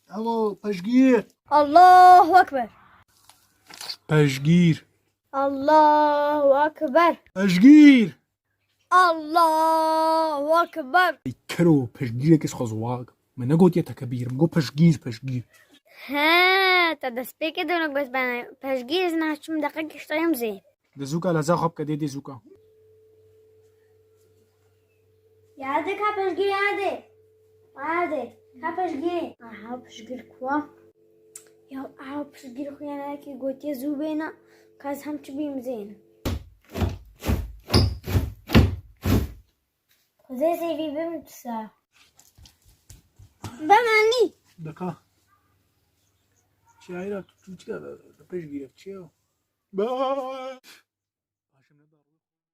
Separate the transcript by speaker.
Speaker 1: اما پشگیر.
Speaker 2: الله اکبر.
Speaker 1: پشگیر.
Speaker 2: الله اکبر.
Speaker 1: پشگیر.
Speaker 2: الله اکبر.
Speaker 1: کرو پشگیر کس خزواگ من نگوت یه تکبیر مگو پشگیر پشگیر.
Speaker 2: ها تا دست پیک دونک بس بنا پشگیر از نشون دقیق کشتایم زی.
Speaker 1: دزوکا لذا خواب کده دزوکا.
Speaker 2: یاده کا پشگیر یاده. کا پشگیر. پشگیر کوا. یا پشگیر خویانه که گوتی زوبینا کاز هم چی بیم زین. خدا سیفی بمتسا. بمانی.
Speaker 1: دکا. چی آیرا تو چی پشگیر چیو؟ با